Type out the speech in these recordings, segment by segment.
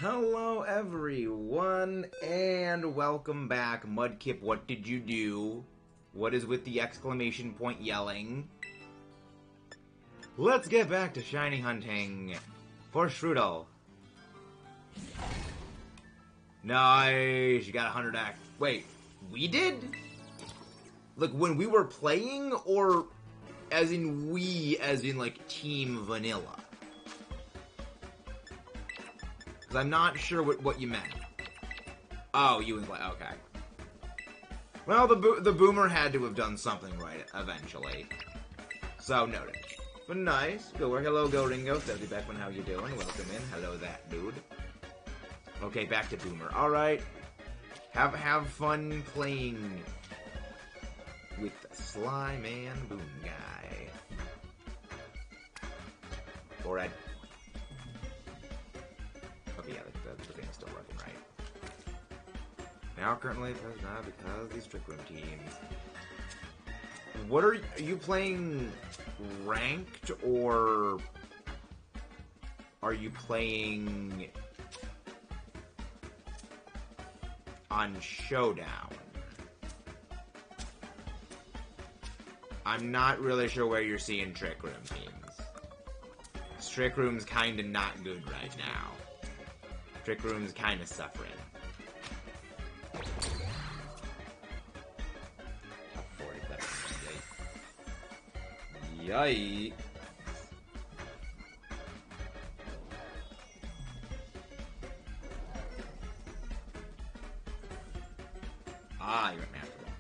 Hello everyone, and welcome back. Mudkip, what did you do? What is with the exclamation point yelling? Let's get back to shiny hunting for Strudel. Nice, you got 100x. Wait, we did? Like when we were playing, or as in we, as in like Team Vanilla? Because I'm not sure what you meant. Oh, you was like, okay. Well, the boomer had to have done something right eventually. So, noted. But nice. Good work. Hello, Go Ringo. Stephanie Beckman, how you doing? Welcome in. Hello, that dude. Okay, back to boomer. Alright. Have fun playing with Sly Man Boom Guy. Or at... Okay, yeah, the thing's still working, right? Now currently, not because these Trick Room teams. What are you playing ranked, or are you playing on Showdown? I'm not really sure where you're seeing Trick Room teams. Trick Room's kinda not good right now. Trick Room's kinda suffering. Yikes. Ah, you're at Master Ball.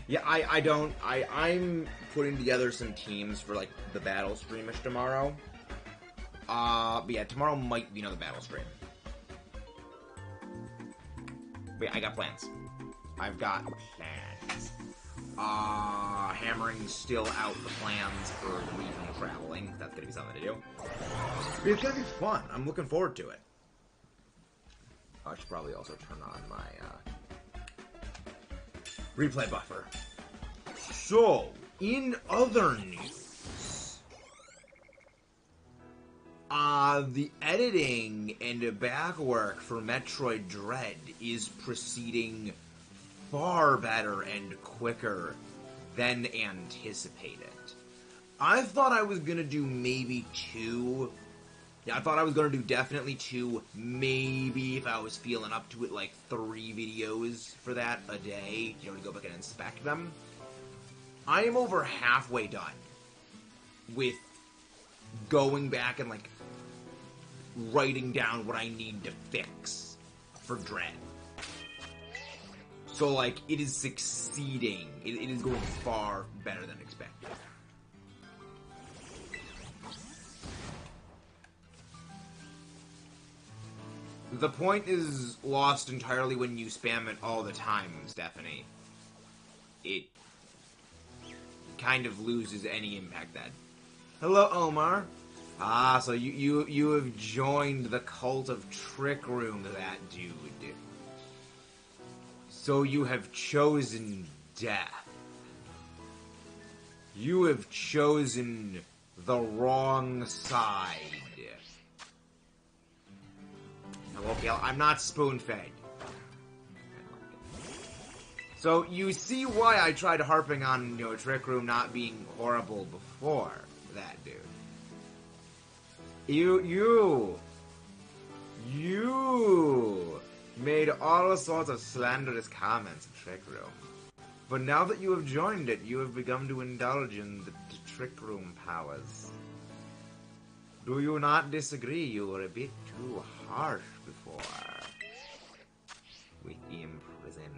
Yeah, I'm putting together some teams for, like, the battle streamish tomorrow. But yeah, tomorrow might be another battle stream. But yeah, I got plans. I've got plans. Hammering still out the plans for regional traveling. That's gonna be something to do. But it's gonna be fun. I'm looking forward to it. I should probably also turn on my, replay buffer. So, in other news, the editing and backwork for Metroid Dread is proceeding far better and quicker than anticipated. I thought I was gonna do maybe 2. Yeah, I thought I was gonna do definitely 2, maybe if I was feeling up to it, like 3 videos for that a day, you know, to go back and inspect them. I am over halfway done with going back and, like, writing down what I need to fix for Dread. So, like, it is succeeding. It is going far better than expected. The point is lost entirely when you spam it all the time, Stephanie. It kind of loses any impact then. Hello, Omar. Ah, so you have joined the cult of Trick Room, that dude. So you have chosen death. You have chosen the wrong side. Okay, I'm not spoon-fed. So you see why I tried harping on, you know, Trick Room not being horrible before that, dude. You made all sorts of slanderous comments in Trick Room. But now that you have joined it, you have begun to indulge in the Trick Room powers. Do you not disagree? You were a bit too harsh before. With Imprison.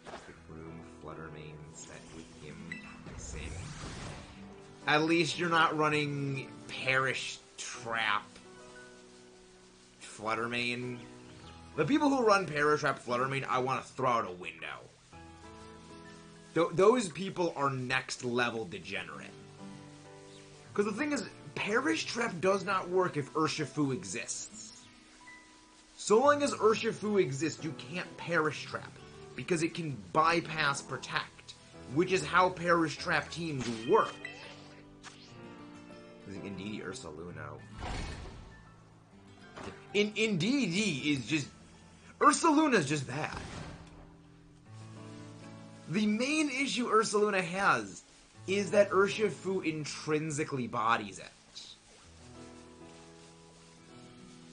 Trick Room Flutter main set with Imprison. At least you're not running Perish Trap Fluttermane. The people who run Perish Trap Fluttermane, I want to throw out a window. Those people are next level degenerate. Because the thing is, Perish Trap does not work if Urshifu exists. So long as Urshifu exists, you can't Perish Trap. Because it can bypass Protect. Which is how Perish Trap teams work. Indeed, Ursaluno. in DD is just... Ursaluna's just bad. The main issue Ursaluna has is that Urshifu intrinsically bodies it.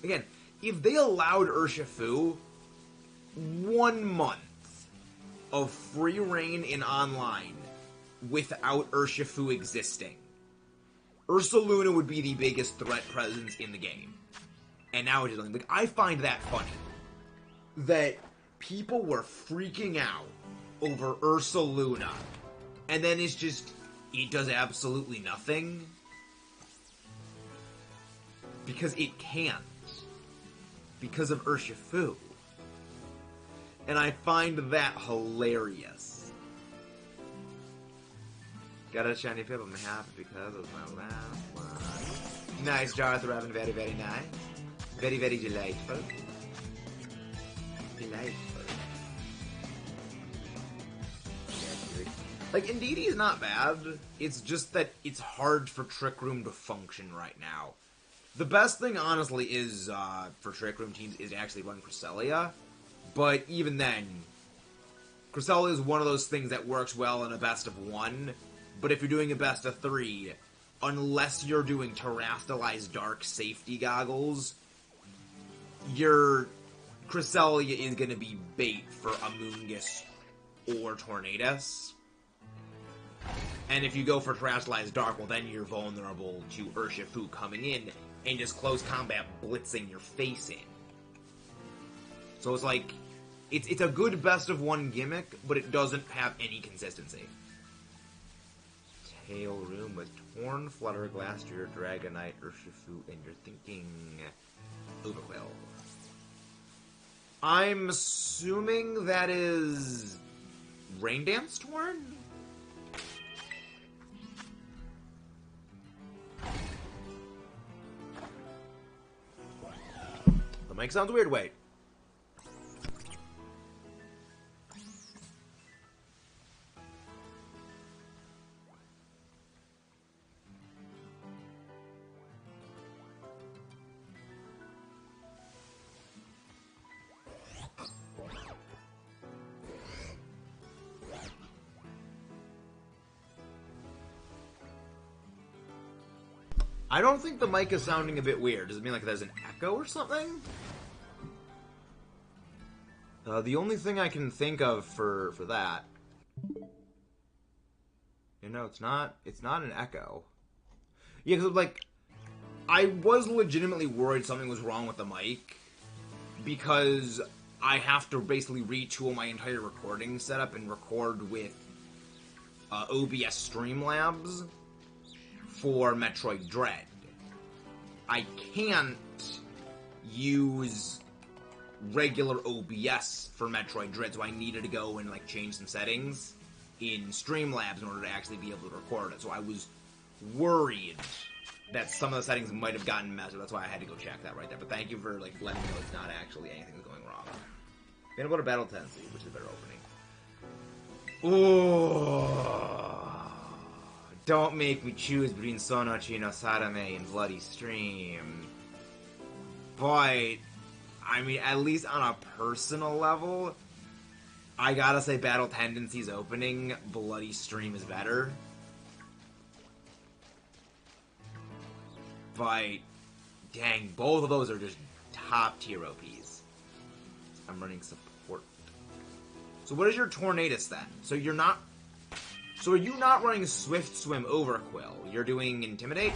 Again, if they allowed Urshifu 1 month of free reign in online without Urshifu existing, Ursaluna would be the biggest threat presence in the game. And now it's just like, I find that funny. That people were freaking out over Ursaluna, and then it's just, it does absolutely nothing. Because it can't. Because of Urshifu. And I find that hilarious. Got a shiny pip, I'm happy because it was my last one. Nice, Darth Revan, very, very nice. Very, very delightful. Delightful. Like, indeed, he's not bad. It's just that it's hard for Trick Room to function right now. The best thing, honestly, is, for Trick Room teams, is actually run Cresselia. But even then, Cresselia is one of those things that works well in a best of 1. But if you're doing a best of 3, unless you're doing Terastallized Dark safety goggles, your Cresselia is going to be bait for Amoonguss or Tornadus. And if you go for Terastallized Dark, well, then you're vulnerable to Urshifu coming in and just close combat blitzing your face in. So it's like, it's a good best of 1 gimmick, but it doesn't have any consistency. Tail Room with Torn, Flutter, Glastrier, Dragonite, Urshifu, and you're thinking Overquill. I'm assuming that is Rain Dance Torn? The mic sounds weird, wait. I don't think the mic is sounding a bit weird. Does it mean like there's an echo or something? The only thing I can think of for that... You know, it's not an echo. Yeah, because, like, I was legitimately worried something was wrong with the mic, because I have to basically retool my entire recording setup and record with OBS Streamlabs for Metroid Dread. I can't use regular OBS for Metroid Dread, so I needed to go and like change some settings in Streamlabs in order to actually be able to record it. So I was worried that some of the settings might have gotten messed up. That's why I had to go check that right there. But thank you for like letting me know it's not actually anything that's going wrong. Then about a Battle Tendency, which is a better opening. Ooh. Don't make me choose between Sonochi no Sadame and Bloody Stream. But, I mean, at least on a personal level, I gotta say Battle Tendency's opening, Bloody Stream is better. But, dang, both of those are just top tier OPs. I'm running support. So what is your Tornadus then? So you're not... So are you not running Swift Swim Overquill? You're doing Intimidate?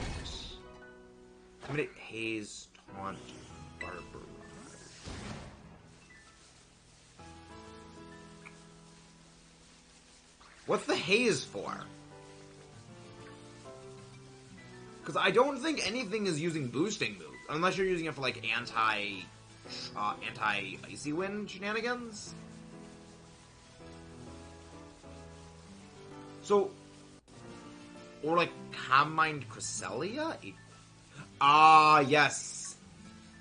Intimidate, Haze, Taunt, Barber. What's the Haze for? Because I don't think anything is using boosting moves. Unless you're using it for, like, anti-Icy Wind shenanigans? So, or like Calm Mind Cresselia? Ah, yes.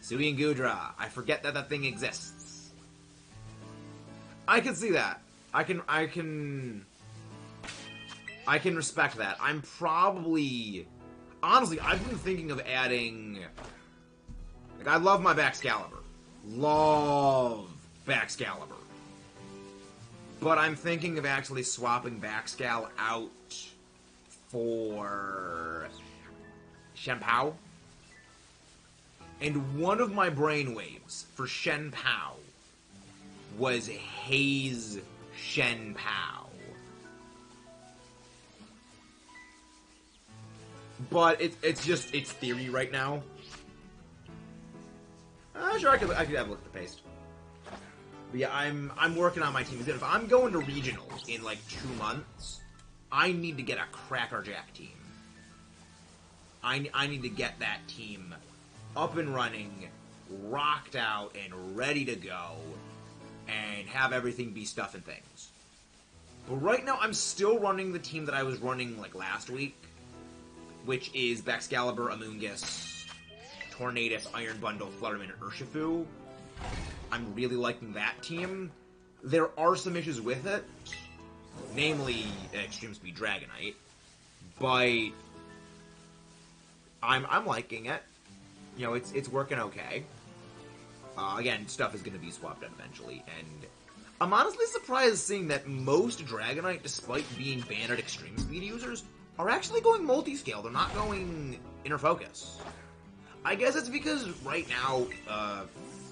Sui and Gudra. I forget that that thing exists. I can see that. I can respect that. I'm probably... Honestly, I've been thinking of adding Like, I love my Baxcalibur. Love Baxcalibur. But I'm thinking of actually swapping Baxcal out for Shen Pao. And one of my brainwaves for Shen Pao was Haze Shen Pao. But it's theory right now. Sure, I could have a look at the paste. But yeah, I'm working on my team. If I'm going to regionals in like 2 months, I need to get a Crackerjack team. I need to get that team up and running, rocked out, and ready to go, and have everything be stuff and things. But right now, I'm still running the team that I was running like last week, which is Baxcalibur, Amoonguss, Tornadus, Iron Bundle, Flutterman, and Urshifu. I'm really liking that team. There are some issues with it, namely Extreme Speed Dragonite, but I'm liking it. You know, it's working okay. Again, stuff is going to be swapped out eventually, and I'm honestly surprised seeing that most Dragonite, despite being banned at Extreme Speed users, are actually going multi-scale. They're not going Inner Focus. I guess it's because right now,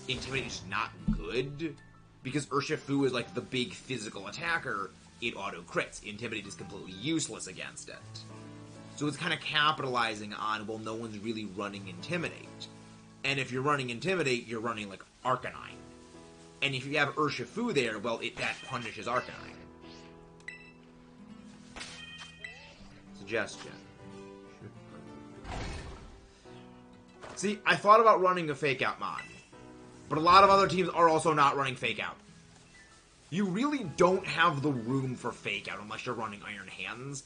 Intimidate is not good, because Urshifu is like the big physical attacker, it auto-crits. Intimidate is completely useless against it. So it's kind of capitalizing on, well, no one's really running Intimidate. And if you're running Intimidate, you're running, like, Arcanine. And if you have Urshifu there, well, that punishes Arcanine. Suggestion. See, I thought about running a Fake Out mod. But a lot of other teams are also not running Fake Out. You really don't have the room for Fake Out unless you're running Iron Hands.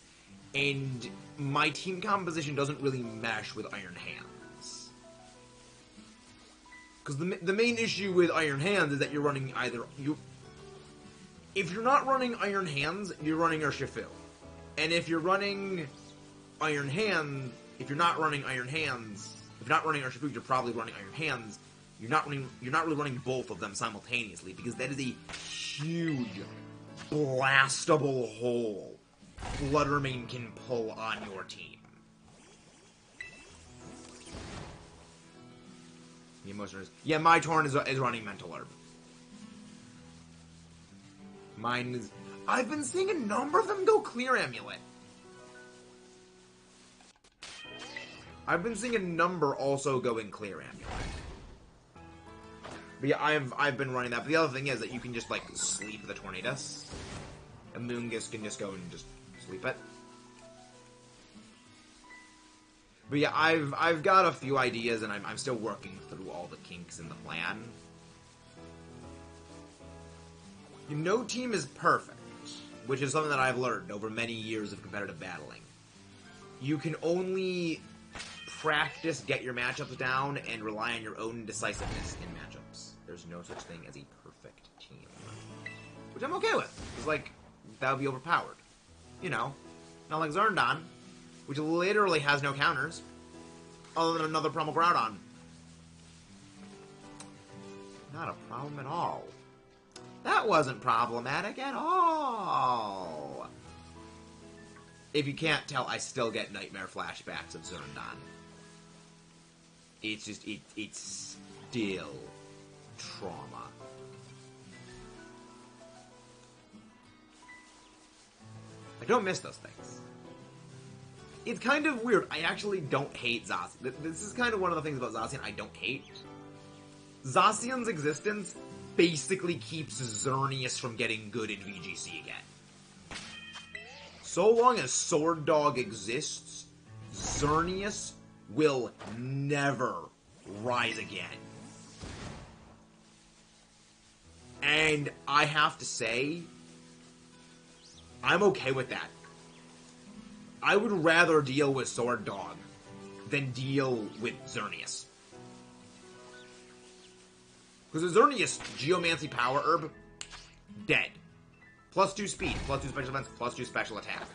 And my team composition doesn't really mesh with Iron Hands. Because the main issue with Iron Hands is that you're running if you're not running Iron Hands, you're running Urshifu. And if you're running Iron Hands, if you're not running Urshifu, you're probably running Iron Hands. You're not really running both of them simultaneously, because that is a huge, blastable hole Fluttermane can pull on your team. The emotion is... Yeah, my Torn is running Mental Herb. Mine is... I've been seeing a number of them go Clear Amulet. I've been seeing a number also going Clear Amulet. But yeah, I've been running that. But the other thing is that you can just, like, sleep the Tornadus. Amoonguss can just go and just sleep it. But yeah, I've got a few ideas, and I'm still working through all the kinks in the plan. No team is perfect, which is something that I've learned over many years of competitive battling. You can only practice, get your matchups down, and rely on your own decisiveness in matchups. There's no such thing as a perfect team. Which I'm okay with. It's like, that would be overpowered. You know, not like Zerndon, which literally has no counters, other than another Primal Groudon. Not a problem at all. That wasn't problematic at all. If you can't tell, I still get nightmare flashbacks of Zerndon. It's just, it's still trauma. I don't miss those things. It's kind of weird. I actually don't hate Zacian. This is kind of one of the things about Zacian I don't hate. Zacian's existence basically keeps Xerneas from getting good in VGC again. So long as Sword Dog exists, Xerneas will never rise again. And I have to say, I'm okay with that. I would rather deal with Sword Dog than deal with Xerneas. Because the Xerneas Geomancy Power Herb, dead. +2 speed, +2 special defense, +2 special attack.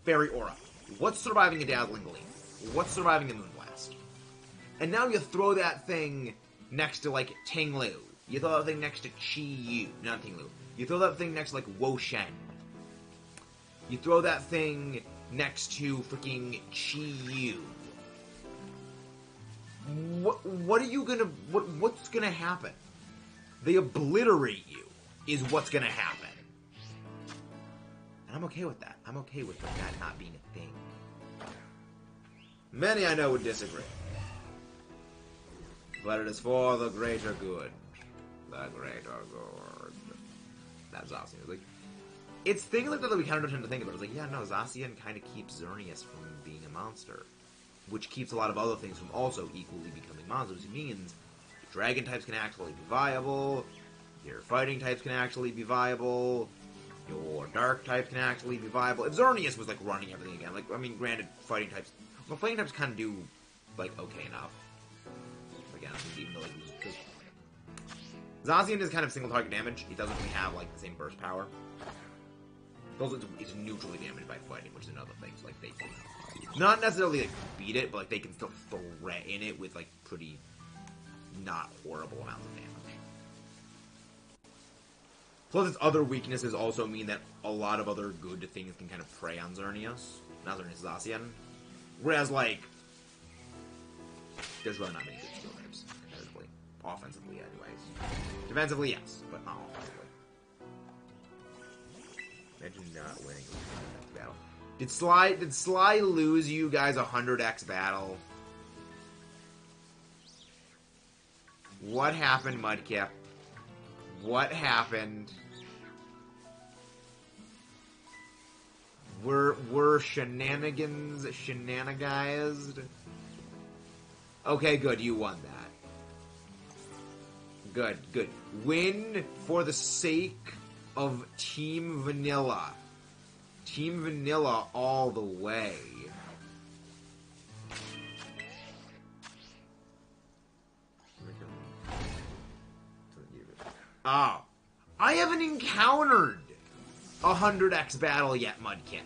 Fairy Aura. What's surviving a Dazzling Gleam? What's surviving a Moonblast? And now you throw that thing next to, like, Tinglu. You throw that thing next to Chi-Yu. Not Tinglu. You throw that thing next to, like, Wo-Shen. You throw that thing next to freaking Chi-Yu. What are you gonna... What's gonna happen? They obliterate you, is what's gonna happen. And I'm okay with that. I'm okay with that not being a thing. Many I know would disagree. But it is for the greater good. The greater good. That's Zacian. Like, it's things like that we kind of tend to think about. It's like, yeah, no, Zacian kind of keeps Xerneas from being a monster. Which keeps a lot of other things from also equally becoming monsters. It means dragon types can actually be viable, your fighting types can actually be viable, your dark types can actually be viable. If Xerneas was, like, running everything again, like, I mean, granted, fighting types kind of do, like, okay enough. Again, I think even though, like, because Zacian is kind of single target damage. He doesn't really have, like, the same burst power. Also, it's neutrally damaged by fighting, which is another thing. So, like, they can not necessarily, like, beat it, but, like, they can still threaten it with, like, pretty not horrible amounts of damage. Plus, its other weaknesses also mean that a lot of other good things can kind of prey on Xerneas. Not Xerneas, Zacian. Whereas, like, there's really not many good skill types, comparatively. Offensively, anyways. Defensively, yes, but not offensively. Imagine not winning a 100x battle. Did Sly lose you guys a 100x battle? What happened, Mudkip? What happened? Were shenanigans shenanigized? Okay, good, you won that. Good, good. Win for the sake of Team Vanilla. Team Vanilla all the way. Oh. I haven't encountered a 100x battle yet, Mudkip.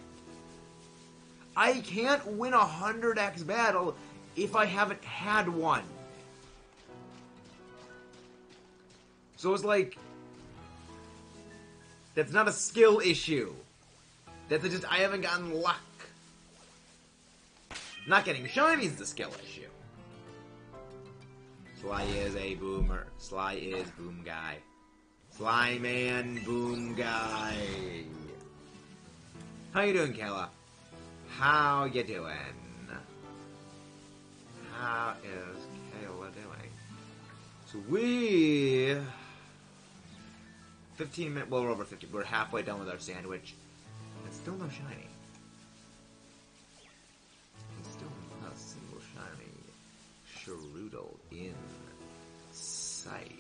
I can't win a 100x battle if I haven't had one. So it's like, that's not a skill issue. That's just, I haven't gotten luck. Not getting shiny is the skill issue. Sly is a boomer. Sly is boom guy. Sly man, boom guy. How you doing, Kayla? How you doing? How is Kayla doing? So we... 15 minutes, well, we're over 50. We're halfway done with our sandwich. And still no shiny. And still not a single shiny Shrootle in sight.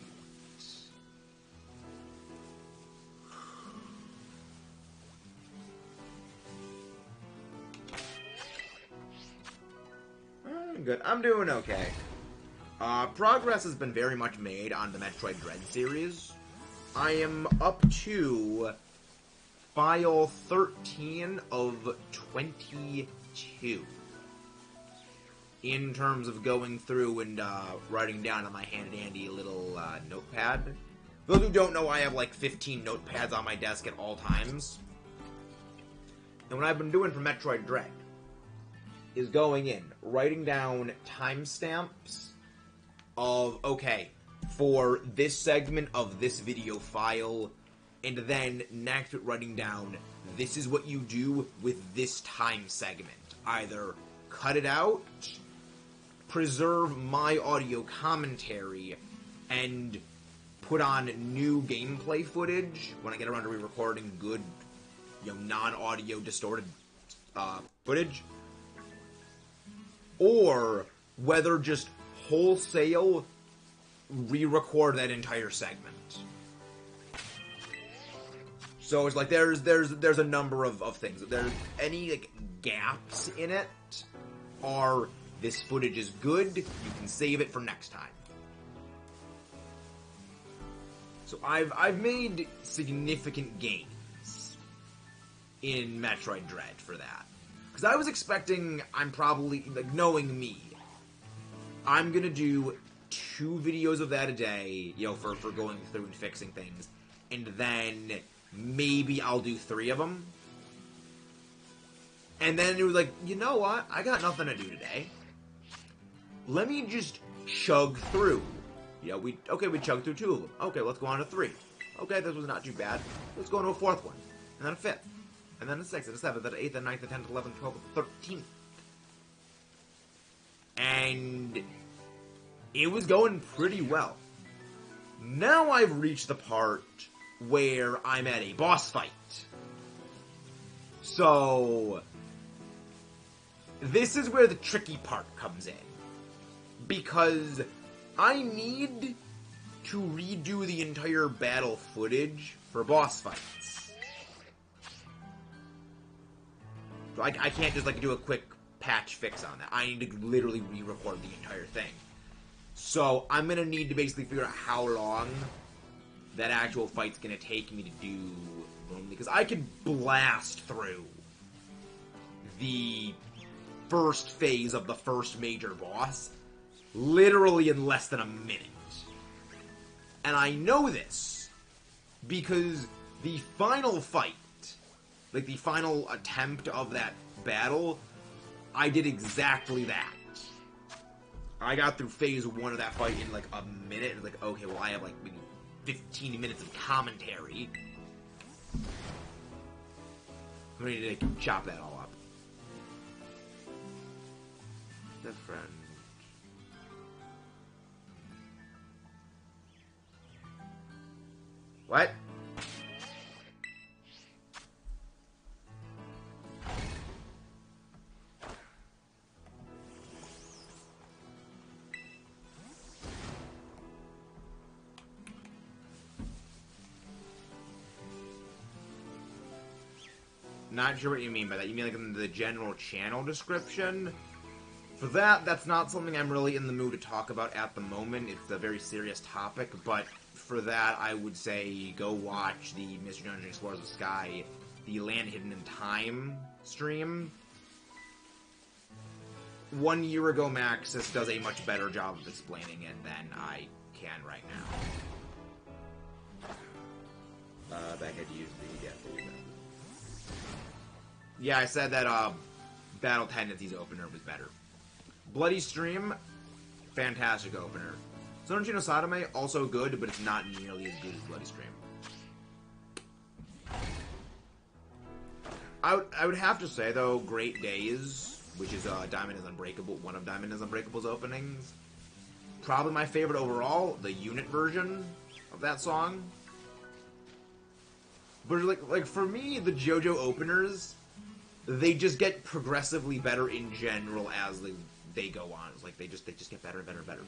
Good. I'm doing okay. Progress has been very much made on the Metroid Dread series. I am up to file 13 of 22 in terms of going through and writing down on my handy-dandy little notepad. For those who don't know, I have like 15 notepads on my desk at all times. And what I've been doing for Metroid Dread is going in, writing down timestamps of, okay, for this segment of this video file, and then next writing down, this is what you do with this time segment. Either cut it out, preserve my audio commentary, and put on new gameplay footage when I get around to re-recording good, non-audio distorted footage. Or whether just wholesale re-record that entire segment. So it's like there's a number of things. There's any like gaps in it are this footage is good, you can save it for next time. So I've made significant gains in Metroid Dread for that. Because I was expecting, I'm probably, like, knowing me, I'm gonna do 2 videos of that a day, you know, for going through and fixing things. And then maybe I'll do 3 of them. And then it was like, you know what? I got nothing to do today. Let me just chug through. Yeah, we chugged through 2 of them. Okay, let's go on to 3. Okay, this was not too bad. Let's go on to a 4th one. And then a 5th. And then a 6th, and a 7th, and an 8th, and 9th, and 10th, 11th, 12th, 13th. And it was going pretty well. Now I've reached the part where I'm at a boss fight. So this is where the tricky part comes in. Because I need to redo the entire battle footage for boss fights. I can't just do a quick patch fix on that. I need to literally re-record the entire thing. So I'm going to need to basically figure out how long that actual fight's going to take me to do normally. Because I could blast through the first phase of the first major boss literally in less than a minute. And I know this because the final fight, like the final attempt of that battle, I did exactly that. I got through phase 1 of that fight in like a minute. It's like, okay, well, I have like maybe 15 minutes of commentary. I'm gonna need to chop that all up. The friend. What? Not sure what you mean by that. You mean like in the general channel description? For that, that's not something I'm really in the mood to talk about at the moment. It's a very serious topic, but for that, I would say go watch the Mr. Dungeon Explorers of Sky, the Land Hidden in Time stream. 1 year ago, Maxis does a much better job of explaining it than I can right now. Back at use the yeah, I said that Battle Tendencies opener was better. Bloody Stream, fantastic opener. Sonochi no Sadame, also good, but it's not nearly as good as Bloody Stream. I would have to say, though, Great Days, which is Diamond is Unbreakable, one of Diamond is Unbreakable's openings, probably my favorite overall, the unit version of that song. But like for me, the JoJo openers, they just get progressively better in general as they go on. It's like they just get better and better and better.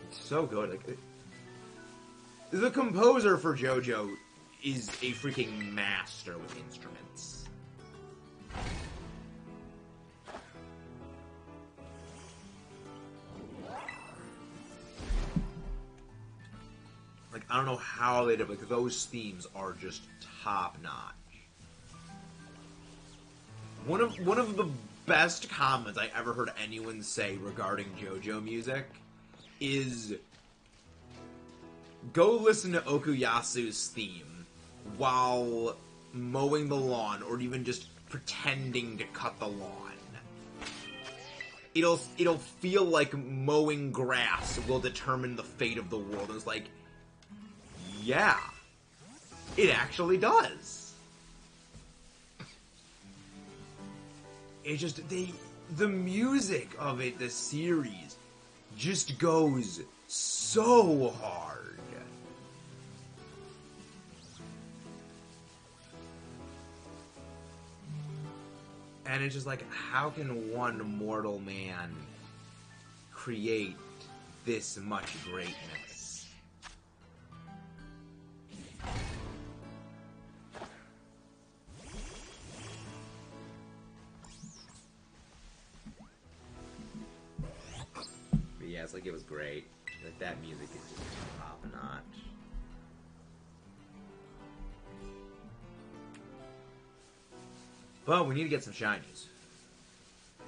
It's so good. Like the composer for JoJo is a freaking master with instruments. Like I don't know how they did, like those themes are just top notch. One of the best comments I ever heard anyone say regarding JoJo music is go listen to Okuyasu's theme while mowing the lawn or even just pretending to cut the lawn. It'll feel like mowing grass will determine the fate of the world. And it's like, yeah, it actually does. It just, the music of it, the series, just goes so hard. And it's just like, how can one mortal man create this much greatness? But yeah, it's like it was great. Like that music is just top notch. But we need to get some shinies.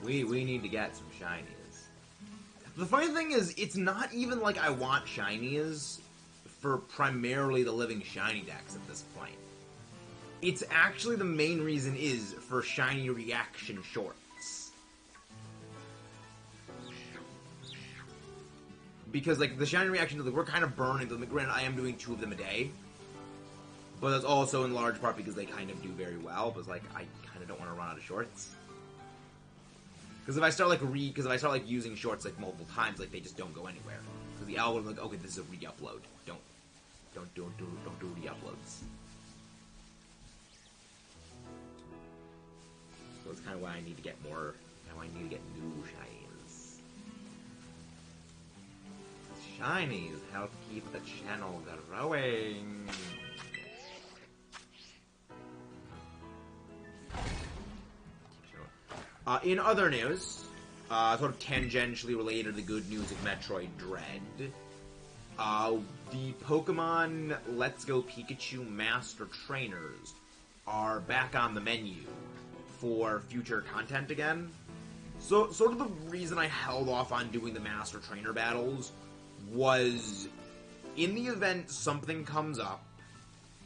We need to get some shinies. The funny thing is, it's not even like I want shinies for primarily the living shiny decks at this point. It's actually the main reason is for shiny reaction shorts. Because, like, the shiny reactions, like, we're kind of burning them. Granted, I am doing 2 of them a day. But that's also in large part because they kind of do very well. But, like, I kind of don't want to run out of shorts. Because if I start, like, using shorts, like, multiple times, like, they just don't go anywhere. Because the algorithm, like, okay, this is a re-upload. Don't do re-uploads. So that's kind of why I need to get more, now I need to get new shinies. Shinies help keep the channel growing. In other news, sort of tangentially related to the good news of Metroid Dread, the Pokemon Let's Go Pikachu Master Trainers are back on the menu for future content again. So, sort of the reason I held off on doing the Master Trainer battles was, in the event something comes up,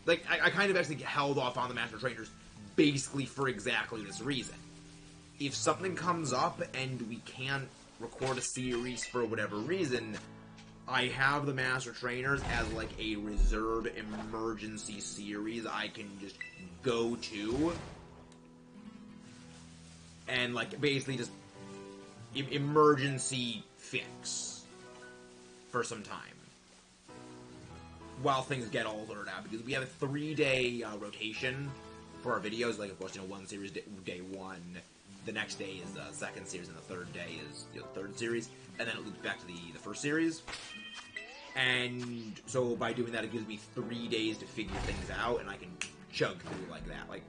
like, I kind of actually held off on the Master Trainers basically for exactly this reason. If something comes up and we can't record a series for whatever reason, I have the Master Trainers as, like, a reserve emergency series I can just go to. And, like, basically just emergency fix for some time. While things get all sorted out. Because we have a 3-day rotation for our videos. Like, of course, one series day 1. The next day is the second series, and the third day is the third series, and then it loops back to the first series. And so by doing that, it gives me 3 days to figure things out, and I can chug through like that. Like,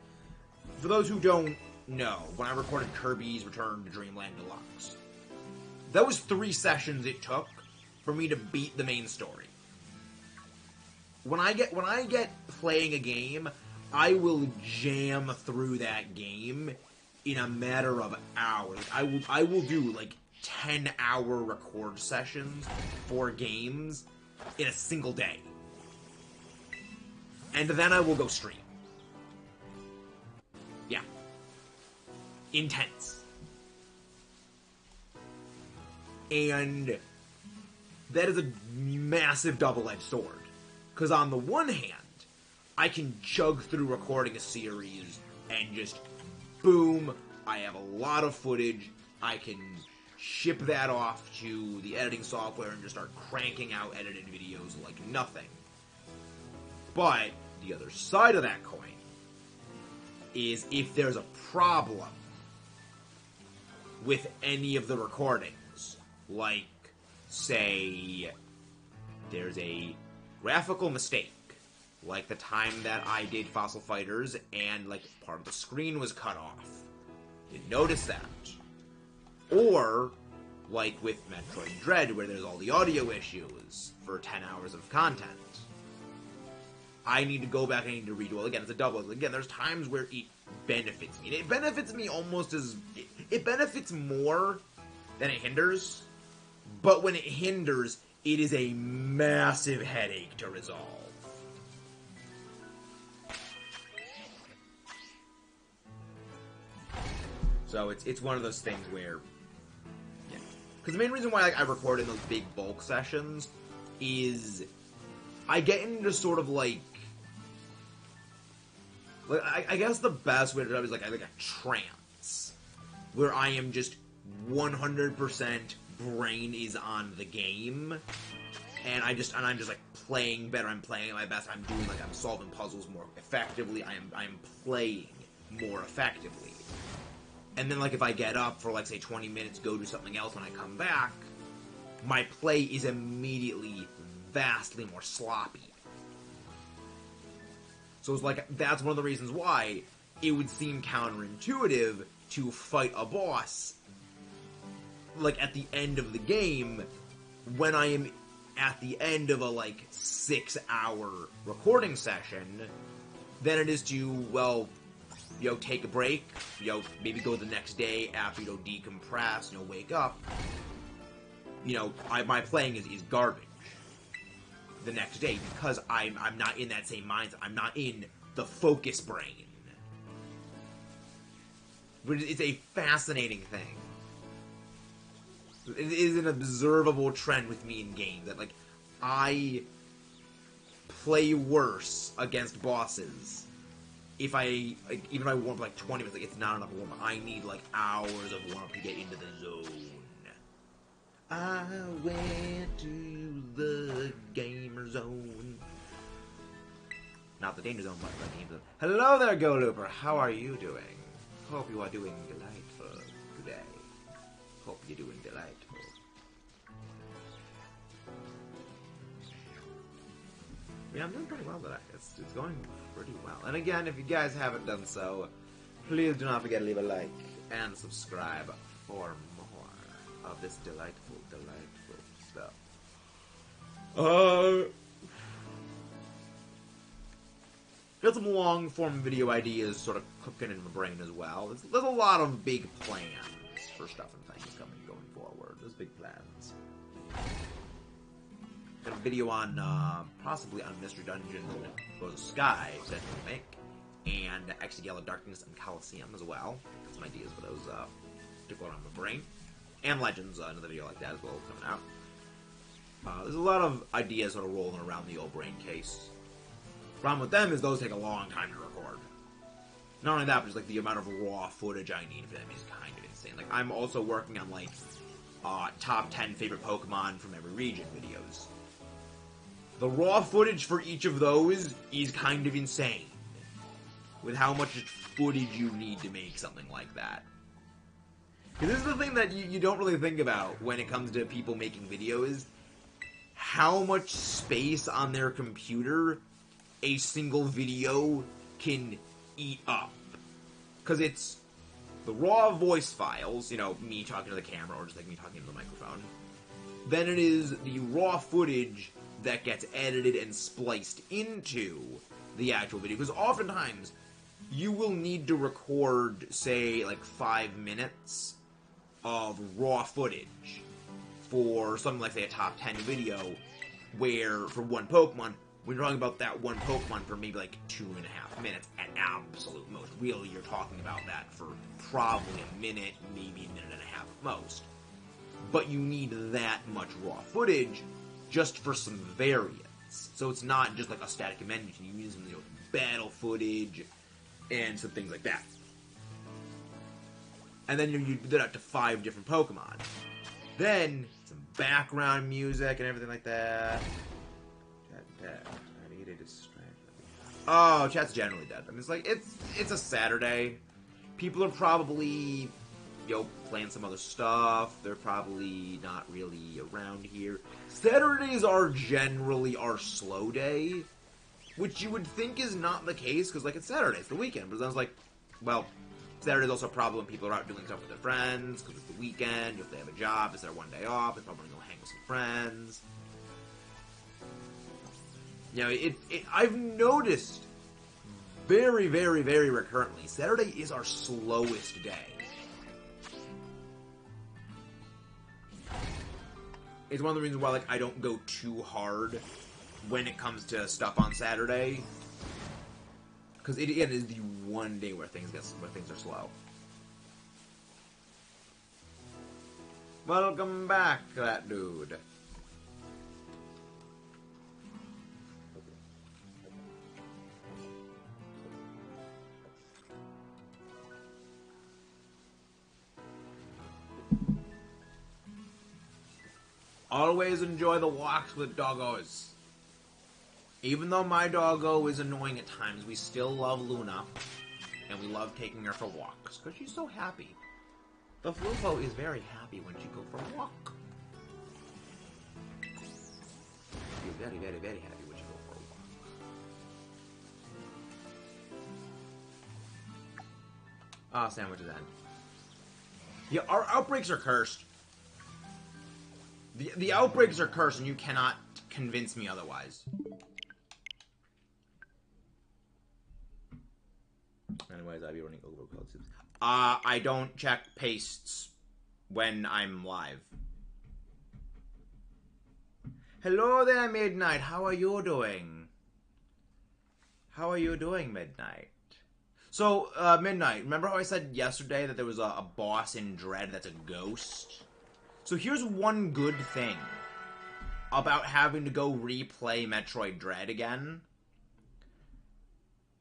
for those who don't know, when I recorded Kirby's Return to Dreamland Deluxe, that was 3 sessions it took for me to beat the main story. When I get playing a game, I will jam through that game in a matter of hours. I will do, like, 10-hour record sessions for games in a single day. And then I will go stream. Yeah. Intense. And that is a massive double-edged sword. Because on the one hand, I can chug through recording a series and just boom, I have a lot of footage, I can ship that off to the editing software and just start cranking out edited videos like nothing. But the other side of that coin is if there's a problem with any of the recordings, like, say, there's a graphical mistake, like the time that I did Fossil Fighters and, like, part of the screen was cut off. Didn't notice that. Or, like with Metroid Dread, where there's all the audio issues for 10 hours of content. I need to go back and I need to redo it. Again, it's a double. Again, there's times where it benefits me. It benefits me almost as... It benefits more than it hinders. But when it hinders, it is a massive headache to resolve. So it's one of those things where, yeah. Because the main reason why I record in those big bulk sessions is I get into sort of like I guess the best way to describe it is like a trance, where I am just 100% brain is on the game, and I'm just like playing better. I'm playing at my best. I'm solving puzzles more effectively. I'm playing more effectively. And then, like, if I get up for, like, say, 20 minutes, go do something else, when I come back, my play is immediately vastly more sloppy. So it's like, that's one of the reasons why it would seem counterintuitive to fight a boss, like, at the end of the game, when I am at the end of a, like, 6-hour recording session, than it is to, well, take a break, maybe go the next day after, decompress, wake up, you know, my playing is garbage the next day because I'm not in that same mindset. I'm not in the focus brain. It's a fascinating thing. It is an observable trend with me in games that, like, I play worse against bosses if I, like, even if I warm up like 20 minutes, like, it's not enough warm up. I need like hours of warm up to get into the zone. I went to the gamer zone. Not the danger zone, but the game zone. Hello there, Go Looper. How are you doing? Hope you are doing delightful today. Hope you're doing delightful. Yeah, I'm doing pretty well today. It's going pretty well. And again, if you guys haven't done so, please do not forget to leave a like and subscribe for more of this delightful, delightful stuff. Got some long-form video ideas sort of cooking in my brain as well. There's a lot of big plans for stuff and things going forward. There's big plans. Got a video on, possibly on Mystery Dungeon for the Sky that we make, and Exegala Darkness and Coliseum as well. Got some ideas for those, to go on my brain. And Legends, another video like that as well coming out. There's a lot of ideas sort of rolling around the old brain case. Problem with them is those take a long time to record. Not only that, but just like the amount of raw footage I need for them is kind of insane. Like, I'm also working on like top 10 favorite Pokemon from every region videos. The raw footage for each of those is kind of insane. With how much footage you need to make something like that. Because this is the thing that you don't really think about when it comes to people making videos. How much space on their computer a single video can eat up. Because it's the raw voice files, you know, me talking to the camera or just like me talking to the microphone. Then it is the raw footage that gets edited and spliced into the actual video. Because oftentimes, you will need to record, say, like 5 minutes of raw footage for something like, say, a top 10 video, where, for one Pokemon, when you're talking about that one Pokemon for maybe like 2.5 minutes at absolute most. Really, you're talking about that for probably a minute, maybe a minute and a half at most. But you need that much raw footage just for some variance. So it's not just like a static menu. You need some, you know, battle footage and some things like that. And then you do that up to 5 different Pokemon. Then some background music and everything like that. I need a distraction. Oh, chat's generally dead. I mean, it's like, it's a Saturday. People are probably, you know, playing some other stuff. They're probably not really around here. Saturdays are generally our slow day, which you would think is not the case, because, like, it's Saturday, it's the weekend. But then I was like, well, Saturday's also a problem when people are out doing stuff with their friends, because it's the weekend. If they have a job, it's their one day off. They probably want to go hang with some friends. You know, I've noticed very, very, very recurrently, Saturday is our slowest day. It's one of the reasons why, like, I don't go too hard when it comes to stuff on Saturday. Because it is the one day where things are slow. Welcome back, that dude. Always enjoy the walks with doggos. Even though my doggo is annoying at times, we still love Luna. And we love taking her for walks. Because she's so happy. The Fluffo is very happy when she goes for a walk. She's very, very, very happy when she goes for a walk. Ah, sandwiches end. Yeah, our outbreaks are cursed. The outbreaks are cursed, and you cannot convince me otherwise. Anyways, I'd be running overclocked. I don't check pastes when I'm live. Hello there, Midnight. How are you doing? How are you doing, Midnight? So, Midnight, remember how I said yesterday that there was a boss in Dread that's a ghost? So here's one good thing about having to go replay Metroid Dread again.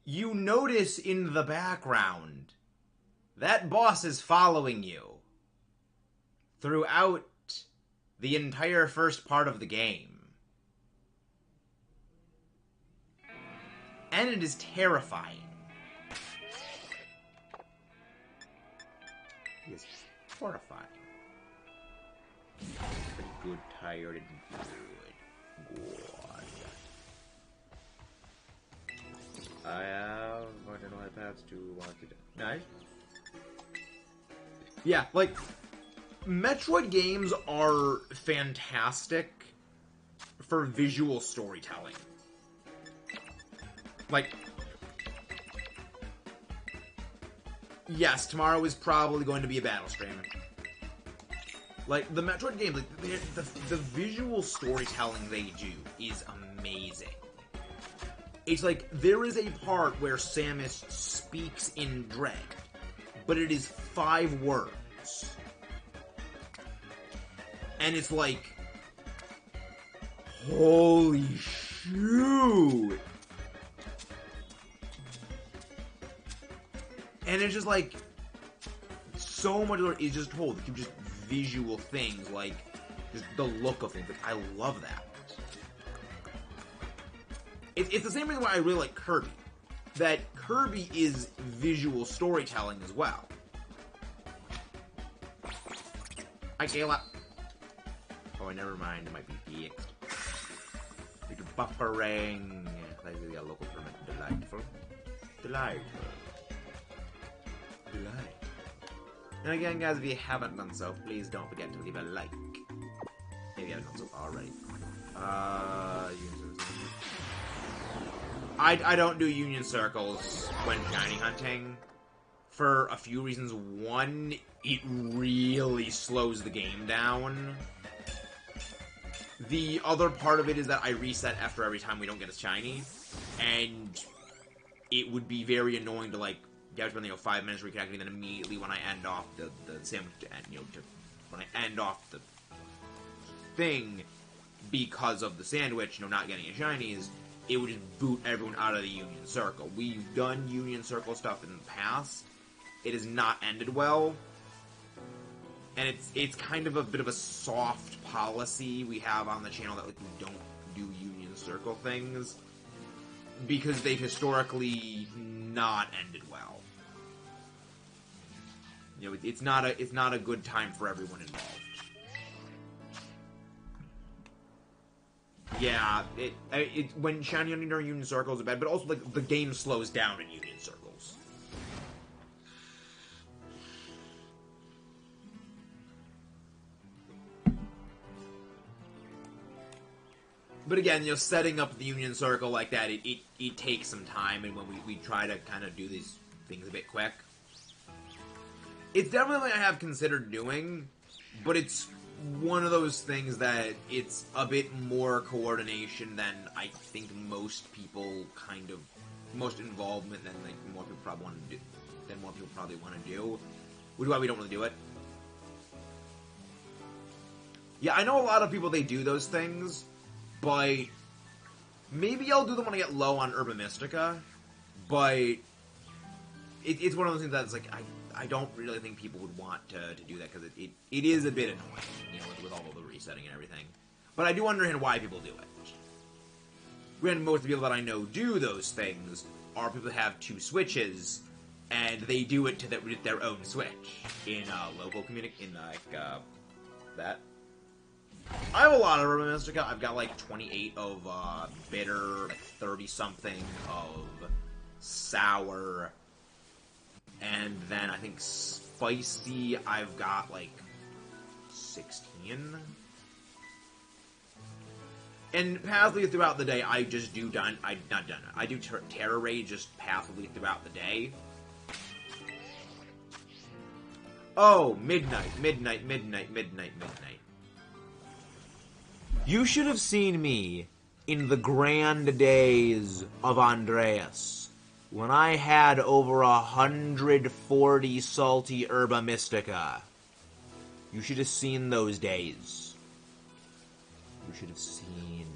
You notice in the background that boss is following you throughout the entire first part of the game. And it is terrifying. It is horrifying. But good, tired, and good. I have modern iPads to watch it. Nice. Yeah, like, Metroid games are fantastic for visual storytelling. Like, yes, tomorrow is probably going to be a battle stream. Like, the Metroid games, like, the visual storytelling they do is amazing. It's like, there is a part where Samus speaks in Dread, but it is 5 words. And it's like, holy shoot! And it's just like, so much of it is just told through just visual things, like, just the look of things. Like, I love that. It's the same reason why I really like Kirby. That Kirby is visual storytelling as well. Hi, Kayla. Oh, never mind. It might be fixed. Due to buffering. Likely a local permit. Delightful. Delightful. Delight. And again, guys, if you haven't done so, please don't forget to leave a like. If you haven't done so already. I don't do union circles when shiny hunting for a few reasons. One, it really slows the game down. The other part of it is that I reset after every time we don't get a shiny, and it would be very annoying to, like, you have to spend, 5 minutes reconnecting, then immediately when I end off the sandwich, when I end off the thing because of the sandwich, not getting a shinies, it would just boot everyone out of the Union Circle. We've done Union Circle stuff in the past. It has not ended well. And it's kind of a bit of a soft policy we have on the channel that, like, we don't do Union Circle things. Because they've historically not ended well. It's not a good time for everyone involved. Yeah, when shiny hunting during Union Circles is bad, but also, like, the game slows down in Union Circles. But again, setting up the Union Circle like that, it takes some time, and when we try to kind of do these things a bit quick. It's definitely something I have considered doing, but it's one of those things that it's a bit more coordination than I think most involvement than, like, more people probably want to do, which is why we don't really do it. Yeah, I know a lot of people, they do those things, but maybe I'll do them when I get low on Urban Mystica, but it's one of those things that's like, I don't really think people would want to do that, because it is a bit annoying, with all of the resetting and everything. But I do understand why people do it. Granted, most of the people that I know do those things are people that have 2 Switches, and they do it to their own Switch in local that. I have a lot of Urban Mystica. I've got like 28 of bitter, like 30-something of sour, and then I think spicy, I've got like 16. And passively throughout the day, I just do I do Terror Raid just passively throughout the day. Oh, midnight. You should have seen me in the grand days of Andreas, when I had over 140 salty herba mystica. You should have seen those days. You should have seen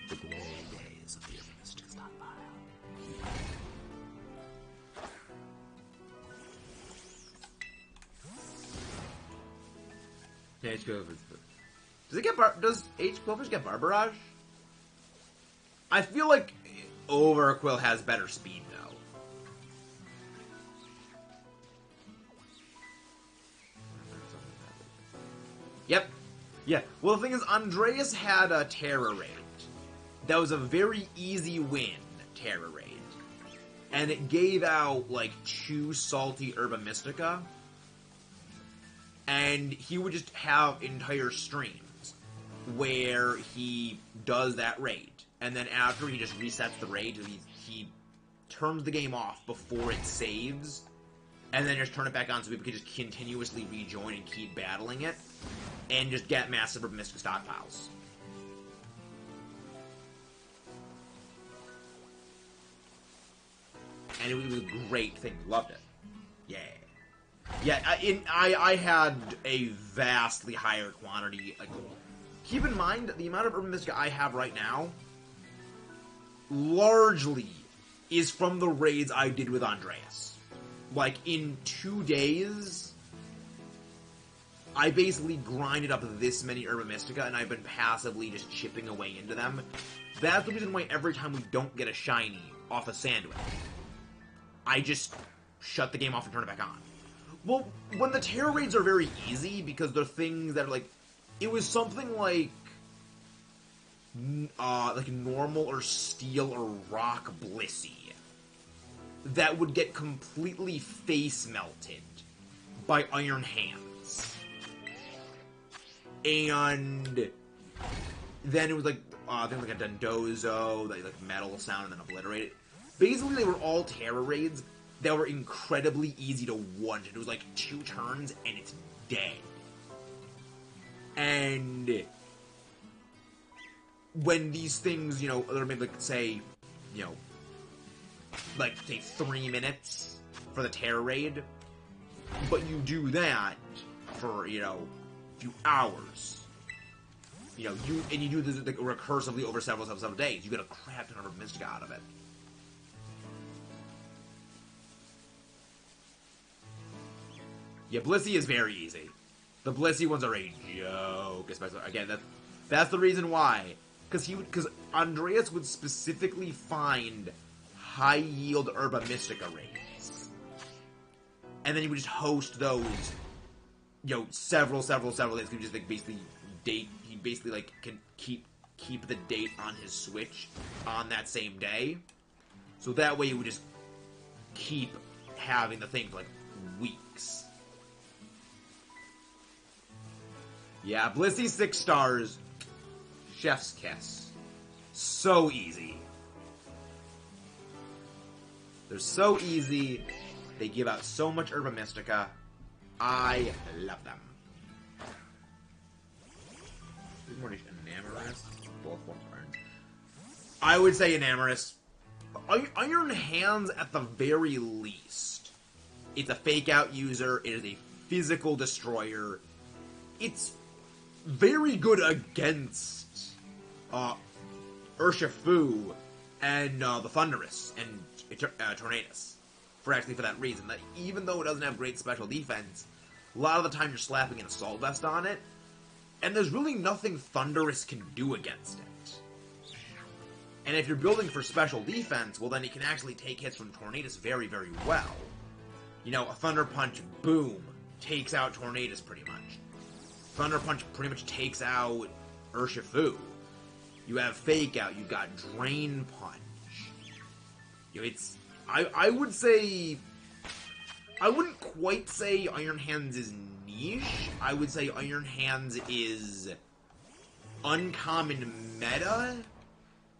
the glory days of the herba mystica stockpile. Does H. Quillfish get Barbarage? I feel like Overquill has better speed, though. Yep. Yeah. Well, the thing is, Andreas had a Terra Raid. That was a very easy win, Terra Raid. And it gave out, like, 2 salty Herba Mystica. And he would just have entire streams where he does that raid. And then after, he just resets the raid. He turns the game off before it saves. And then just turn it back on so people can just continuously rejoin and keep battling it. And just get massive Mystic stockpiles. And it was a great thing. Loved it. Yeah. Yeah, I had a vastly higher quantity. Like, keep in mind, the amount of Urban Mystica I have right now largely is from the raids I did with Andreas. Like, in 2 days, I basically grinded up this many Urban Mystica, and I've been passively just chipping away into them. That's the reason why every time we don't get a shiny off a sandwich, I just shut the game off and turn it back on. Well, when the Terror Raids are very easy, because they're things that are like... It was something like normal or steel or rock Blissey that would get completely face melted by Iron Hands. And then it was like, I think like a Dondozo, that like metal sound and then obliterate it. Basically, they were all Terror Raids that were incredibly easy to one-hit. It was like 2 turns and it's dead. And when these things, you know, they're maybe like, say, you know, like, say 3 minutes for the Terror Raid, but you do that for, you know, a few hours. You know, you do this like, recursively over several days. You get a crap ton of Mystic out of it. Yeah, Blissey is very easy. The Blissey ones are a joke, especially again. That's the reason why, because Andreas would specifically find high yield Herba Mystica raids, and then he would just host those, you know, several days. He just like basically date. He basically like can keep the date on his Switch on that same day, so that way he would just keep having the thing for like weeks. Yeah, Blissey 6 stars. Chef's kiss. So easy. They're so easy. They give out so much Herba Mystica. I love them. Enamorous? Both forms burn. I would say Enamorous. Iron Hands at the very least. It's a fake out user. It is a physical destroyer. It's very good against Urshifu and the Thunderous and Tornadus. For that reason, that even though it doesn't have great special defense, a lot of the time you're slapping an Assault Vest on it, and there's really nothing Thunderous can do against it. And if you're building for special defense, well then you can actually take hits from Tornadus very, very well. You know, a Thunder Punch, boom, takes out Tornadus pretty much. Thunder Punch pretty much takes out Urshifu. You have Fake Out. You've got Drain Punch. You know, it's... I would say... I wouldn't quite say Iron Hands is niche. I would say Iron Hands is uncommon meta.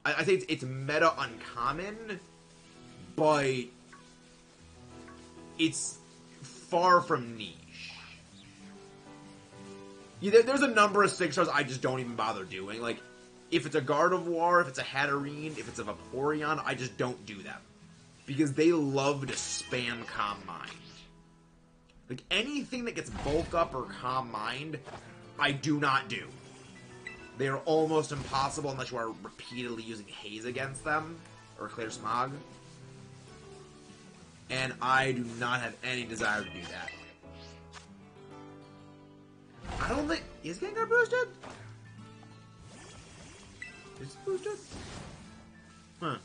I think it's meta uncommon, but it's far from niche. there's a number of 6-stars I just don't even bother doing. Like, if it's a Gardevoir, if it's a Hatterene, if it's a Vaporeon, I just don't do them. Because they love to spam Calm Mind. Like, anything that gets Bulk Up or Calm Mind, I do not do. They are almost impossible unless you are repeatedly using Haze against them, or Clear Smog. And I do not have any desire to do that. I don't think... Is Gengar boosted? Is it boosted? Huh.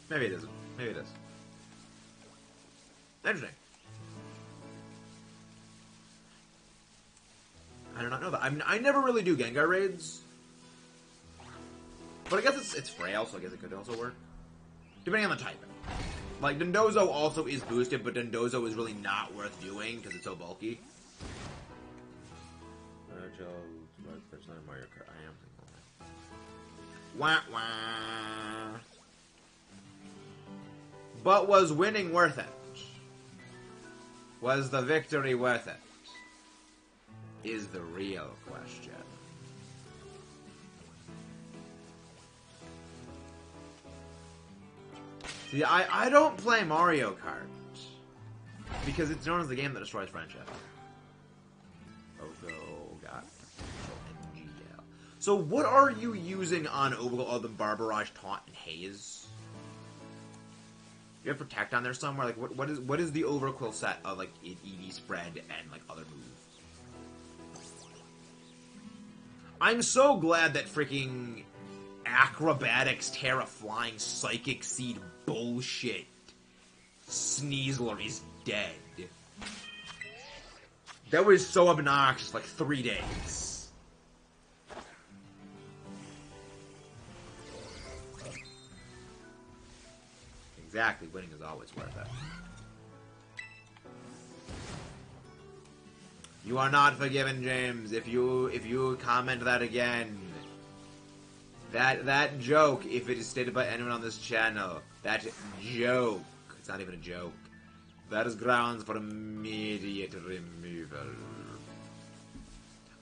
Maybe it isn't. Maybe it is. Interesting. I do not know that. I never really do Gengar raids. But I guess it's frail, so I guess it could also work. Depending on the type. Like, Dondozo also is boosted, but Dondozo is really not worth doing because it's so bulky. Mario Kart. I am thinking wah wah. But was winning worth it? Was the victory worth it? Is the real question. See, I don't play Mario Kart because it's known as the game that destroys friendship. So what are you using on Overgrowth other than Barbarage, Taunt, and Haze? You have Protect on there somewhere? Like what is the Overquill set of like EV spread and like other moves? I'm so glad that freaking Acrobatics, Terra Flying, Psychic Seed bullshit Sneasler is dead. That was so obnoxious, like 3 days. Exactly, winning is always worth it. You are not forgiven, James. If you comment that again, that joke, if it is stated by anyone on this channel, that joke, it's not even a joke. That is grounds for immediate removal.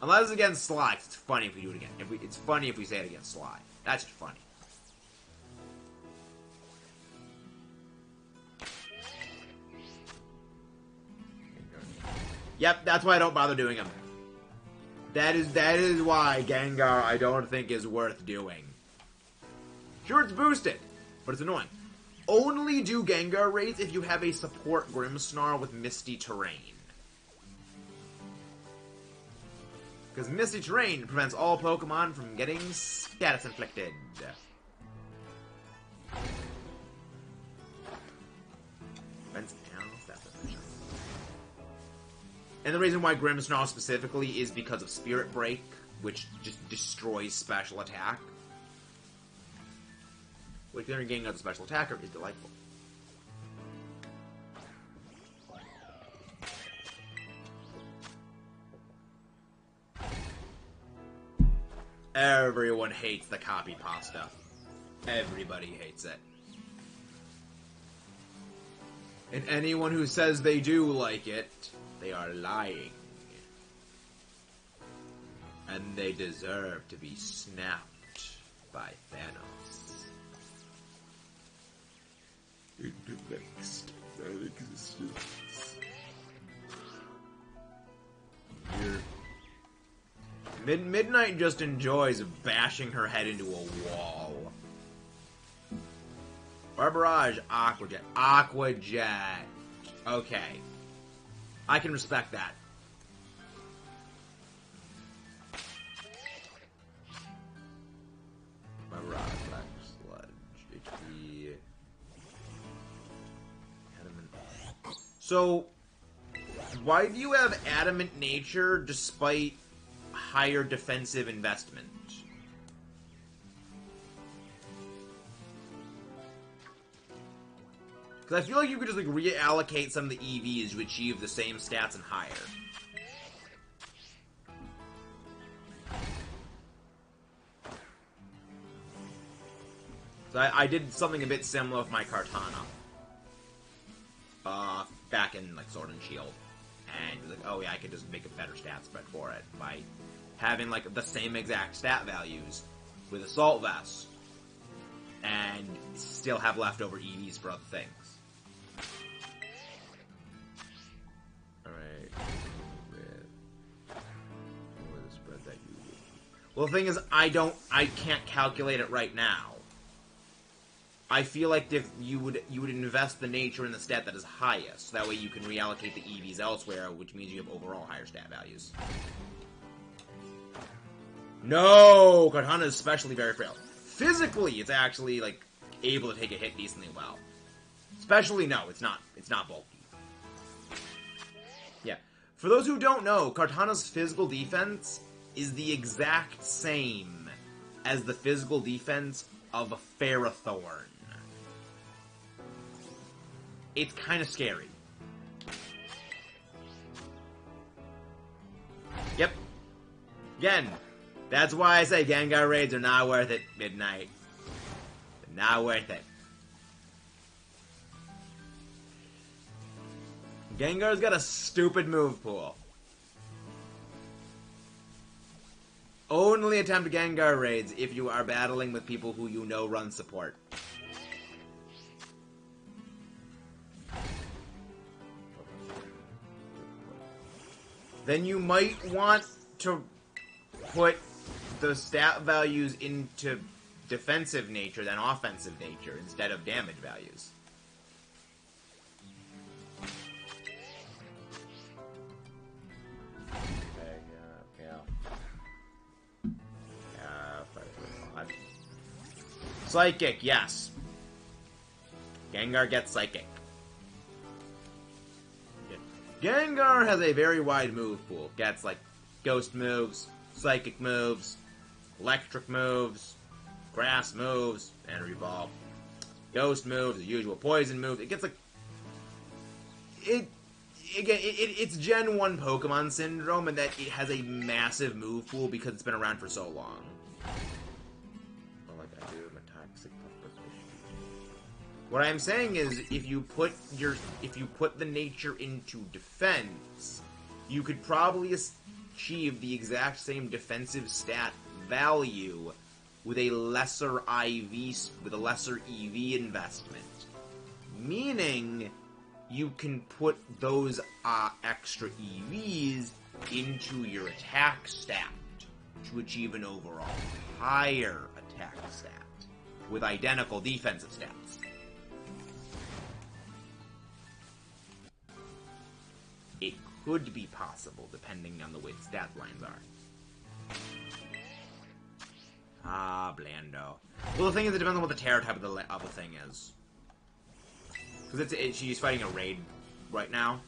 Unless it's against Sly, it's funny if we do it again. It's funny if we say it against Sly. That's just funny. Yep, that's why I don't bother doing them. That is why Gengar I don't think is worth doing. Sure, it's boosted, but it's annoying. Only do Gengar raids if you have a support Grimmsnarl with Misty Terrain. Because Misty Terrain prevents all Pokemon from getting status inflicted. Prevents all status inflicted. And the reason why Grimmsnarl specifically is because of Spirit Break, which just destroys special attack. Which, then getting out the special attacker is delightful. Everyone hates the copy pasta. Everybody hates it. And anyone who says they do like it, they are lying. And they deserve to be snapped by Thanos. In the next existence. Midnight just enjoys bashing her head into a wall. Barbarage, Aquajet. Aquajet. Okay. I can respect that. Barbarage, Black Sludge, HP. Adamant. So, why do you have Adamant Nature despite higher defensive investment? Because I feel like you could just like reallocate some of the EVs to achieve the same stats and higher. So I did something a bit similar with my Kartana. Back in like Sword and Shield. and he's like, oh yeah, I could just make a better stat spread for it by having like the same exact stat values with Assault Vest, and still have leftover EVs for other things. Alright. What is the spread that you would... Well, the thing is, I can't calculate it right now. I feel like if you would invest the nature in the stat that is highest. That way you can reallocate the EVs elsewhere, which means you have overall higher stat values. No! Katana is especially very frail. Physically, it's actually, like, able to take a hit decently well. Especially, no, it's not. It's not bulky. Yeah. For those who don't know, Kartana's physical defense is the exact same as the physical defense of Ferrothorn. It's kind of scary. Yep. Again, that's why I say Gengar raids are not worth it, Midnight. They're not worth it. Gengar's got a stupid move pool. Only attempt Gengar raids if you are battling with people who you know run support. Then you might want to put the stat values into defensive nature than offensive nature instead of damage values. Psychic, yes. Gengar gets Psychic. Gengar has a very wide move pool. Gets, like, Ghost moves, Psychic moves, Electric moves, Grass moves, and Revolve. Ghost moves, the usual Poison moves. It gets, like... It's Gen 1 Pokemon Syndrome, and that it has a massive move pool because it's been around for so long. What I'm saying is, if you put the nature into defense, you could probably achieve the exact same defensive stat value with a lesser EV investment. Meaning, you can put those extra EVs into your attack stat to achieve an overall higher attack stat with identical defensive stats. It could be possible, depending on the way the stat lines are. Ah, Blando. Well, the thing is, it depends on what the terror type of the thing is. Because she's fighting a raid right now.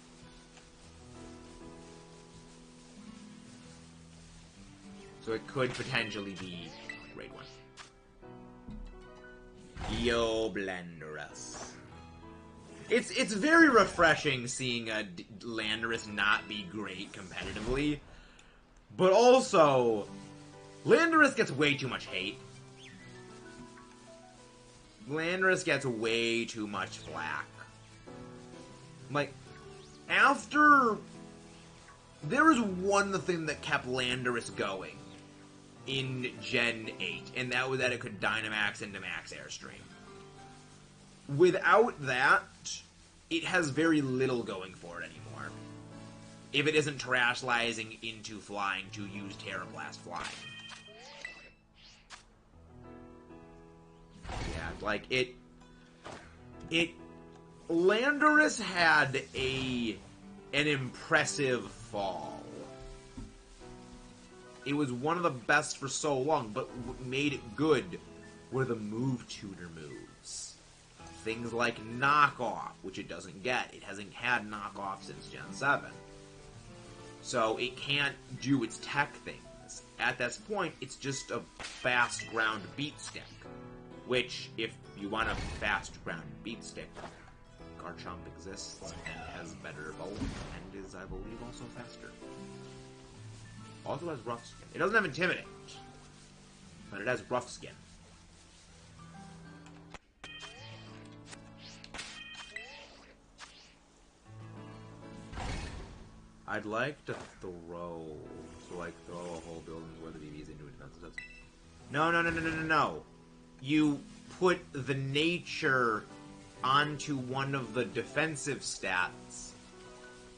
So it could potentially be raid 1. Yo, Blenderus. It's very refreshing seeing a Landorus not be great competitively, but also Landorus gets way too much hate. Landorus gets way too much flack. Like, after... There was one thing that kept Landorus going in Gen 8, and that was that it could Dynamax into Max Airstream. Without that, it has very little going for it anymore. If it isn't Terrasalizing into flying to use Terra Blast Fly. Yeah, like, Landorus had an impressive fall. It was one of the best for so long, but what made it good were the move tutor moves. Things like knockoff, which it doesn't get. It hasn't had knockoff since Gen 7. So it can't do its tech things. At this point, it's just a fast ground beat stick. Which, if you want a fast ground beat stick, Garchomp exists and has better evolve, and is, I believe, also faster. Also has rough skin. It doesn't have Intimidate, but it has rough skin. I'd like to throw... So, like, throw a whole building where the BB's into a defensive sets. No. You put the nature onto one of the defensive stats,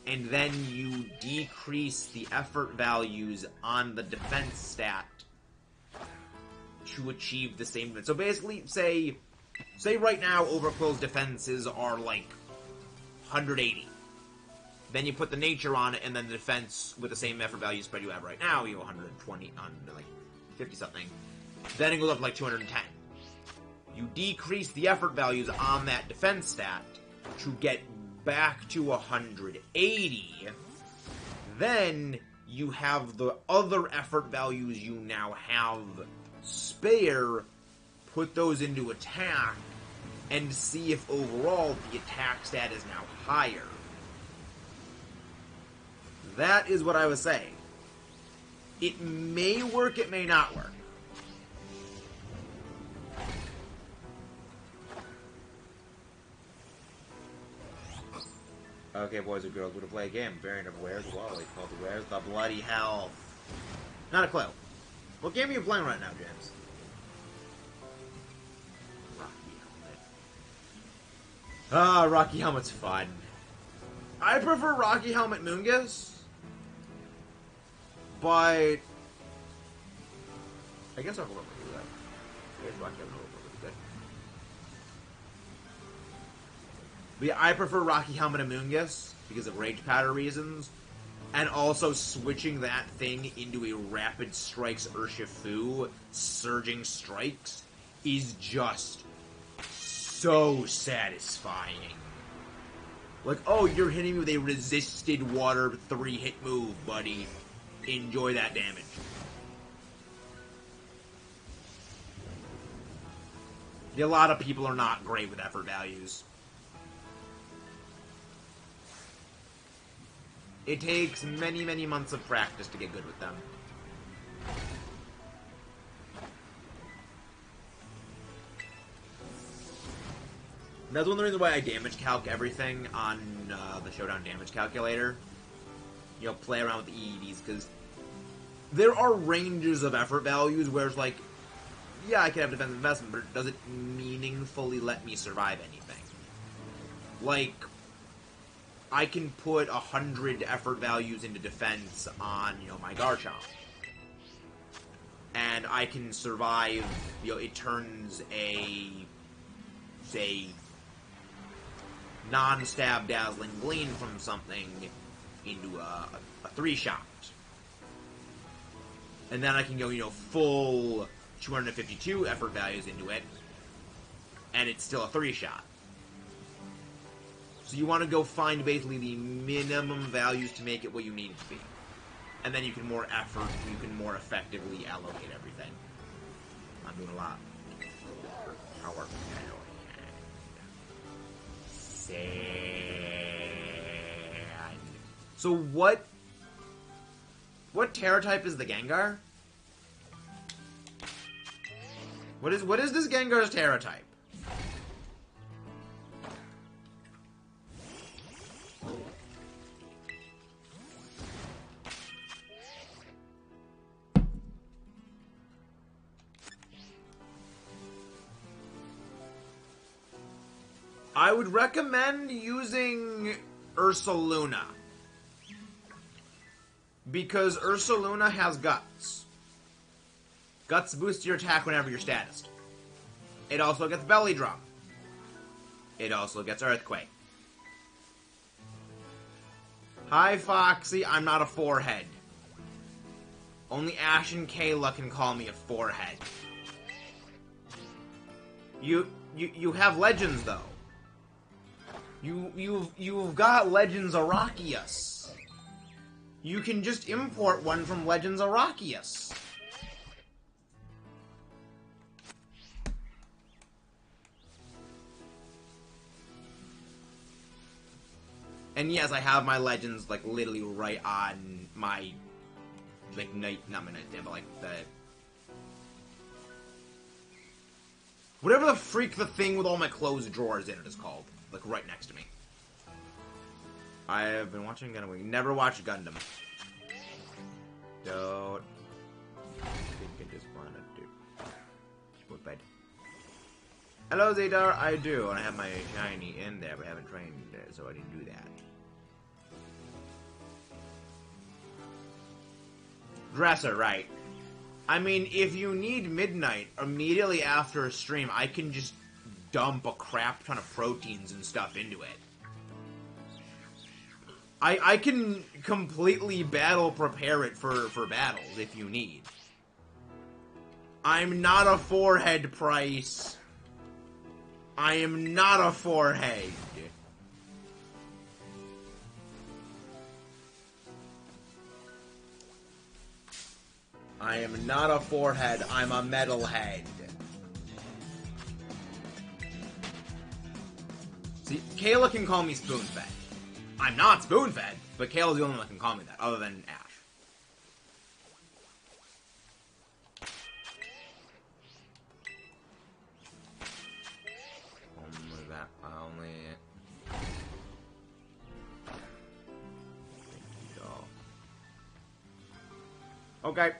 and then you decrease the effort values on the defense stat to achieve the same thing. So basically, say right now, Overquill's defenses are like 180. Then you put the nature on it, and then the defense with the same effort value spread you have right now, you go 120 on like 50 something. Then it goes up to like 210. You decrease the effort values on that defense stat to get back to 180. Then you have the other effort values you now have spare, put those into attack, and see if overall the attack stat is now higher. That is what I was saying. It may work, it may not work. Okay, boys and girls, we're gonna play a game. Variant of Where's Wally called Where's the Bloody Hell? Not a clue. What game are you playing right now, James? Rocky Helmet. Ah, Rocky Helmet's fun. I prefer Rocky Helmet Moongus, but I guess I'll go over and do that. I guess Rocky Helmet will be good. But yeah, I prefer Rocky Helmet and Moongus because of rage powder reasons. And also switching that thing into a Rapid Strikes Urshifu Surging Strikes is just so satisfying. Like, oh, you're hitting me with a resisted water 3-hit move, buddy. Enjoy that damage. A lot of people are not great with effort values. It takes many, many months of practice to get good with them. That's one of the reasons why I damage calc everything on the Showdown damage calculator. You know, play around with the EEDs, because there are ranges of effort values where it's like, yeah, I can have defensive investment, but it doesn't meaningfully let me survive anything. Like, I can put 100 effort values into defense on, you know, my Garchomp. And I can survive, you know, it turns a, say, non-stab Dazzling Gleam from something into a 3-shot. And then I can go, you know, full 252 effort values into it, and it's still a 3-shot. So you want to go find basically the minimum values to make it what you need it to be. And then you can more effectively allocate everything. I'm doing a lot. Power. Sand. So what Terra type is the Gengar? What is this Gengar's Terra type? I would recommend using Ursaluna, because Ursaluna has Guts. Guts boosts your attack whenever you're statused. It also gets Belly Drum. It also gets Earthquake. Hi, Foxy. I'm not a forehead. Only Ash and Kayla can call me a forehead. You have Legends, though. You've got Legends Arachius. You can just import one from Legends Arachius. And yes, I have my Legends, like, literally right on my, like, not my nightstand, but, like, the... whatever the freak the thing with all my clothes drawers in it is called. Like, right next to me. I have been watching Gundam. Never watched Gundam. Don't think I just wanna do. What bed? Hello, Zadar. I do, and I have my shiny in there, but I haven't trained it, so I didn't do that. Dresser, right. I mean, if you need midnight, immediately after a stream, I can just dump a crap ton of proteins and stuff into it. I can completely battle prepare it for battles if you need. I'm not a forehead, Price. I am not a forehead. I am not a forehead, I'm a metalhead. See, Kayla can call me spoon-fed. I'm not spoon-fed, but Kayla's the only one that can call me that, other than Ash. Only that, only... Thank you, doll. Okay.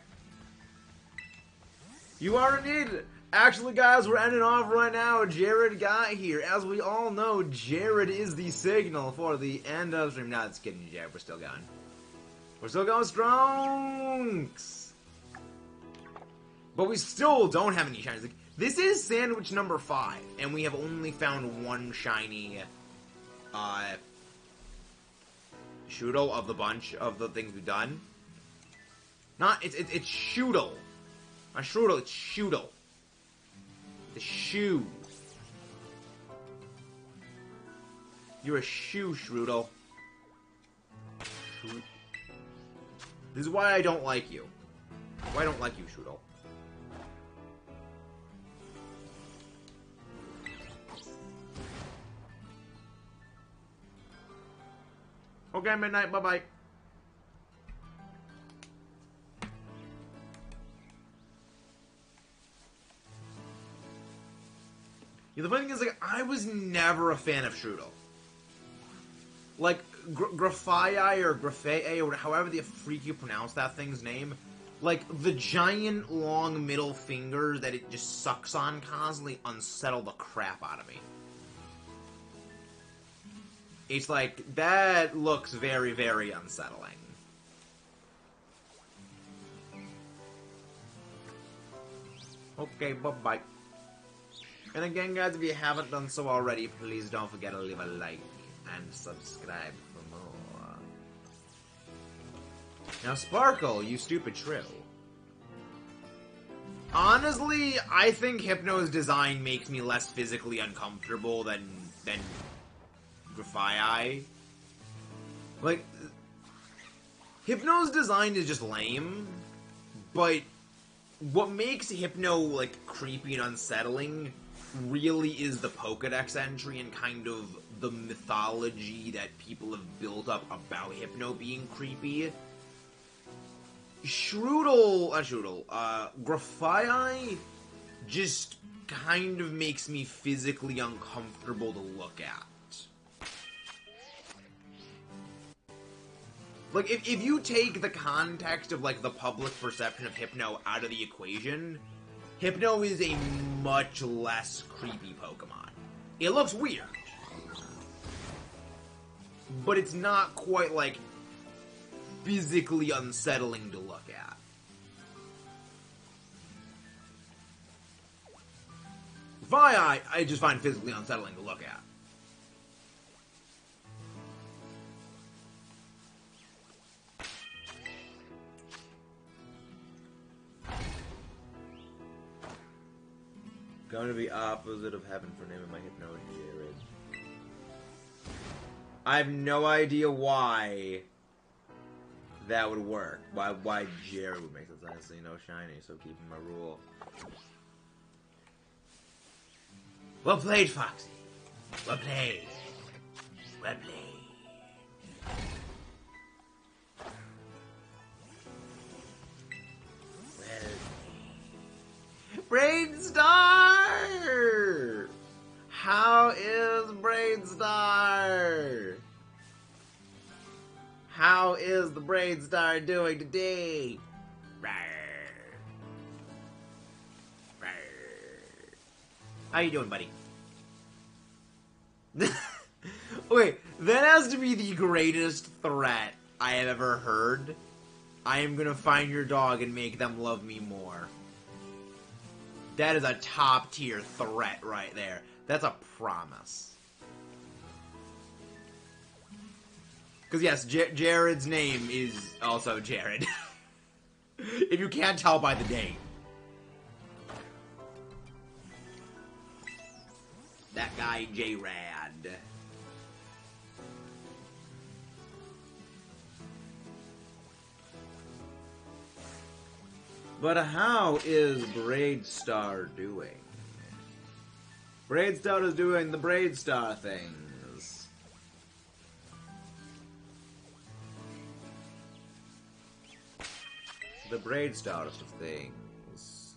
You are indeed. Actually, guys, we're ending off right now. Jared got here. As we all know, Jared is the signal for the end of stream. Not just kidding, Jared. We're still going. We're still going strong. But we still don't have any shinies. Like, this is sandwich number 5, and we have only found one shiny Shoodle of the bunch of the things we've done. Not, it's Shoodle. Not Strudel, it's Shoodle. The shoe. You're a shoe, Strudel. This is why I don't like you. Why I don't like you, Strudel. Okay, midnight, bye-bye. Yeah, the funny thing is, like, I was never a fan of Strudel. Like, Grafai or Grafei, or however the freak you pronounce that thing's name, like, the giant, long middle finger that it just sucks on constantly unsettled the crap out of me. It's like, that looks very, very unsettling. Okay, bye-bye. And again, guys, if you haven't done so already, please don't forget to leave a like and subscribe for more. Now, Sparkle, you stupid shrill. Honestly, I think Hypno's design makes me less physically uncomfortable than Grafai. Like, Hypno's design is just lame, but what makes Hypno, like, creepy and unsettling really is the Pokedex entry and kind of the mythology that people have built up about Hypno being creepy. Grafai just kind of makes me physically uncomfortable to look at. Like, if you take the context of, like, the public perception of Hypno out of the equation, Hypno is a much less creepy Pokemon. It looks weird, but it's not quite, like, physically unsettling to look at. Vi, I just find physically unsettling to look at. Going to be opposite of heaven for naming my Hypno Jared. I have no idea why that would work. Why Jared would make sense. Honestly, no shiny, so keeping my rule. Well played, Foxy. Well played. Well played. Brainstar! How is Brainstar? how is the Braid Star doing today? How you doing, buddy? Wait, that has to be the greatest threat I have ever heard. I am gonna find your dog and make them love me more. That is a top tier threat right there. That's a promise. Because yes, Jared's name is also Jared. If you can't tell by the name. That guy, J-Rad. But how is Braidstar doing? Braidstar is doing the Braidstar things. The Braidstar of things.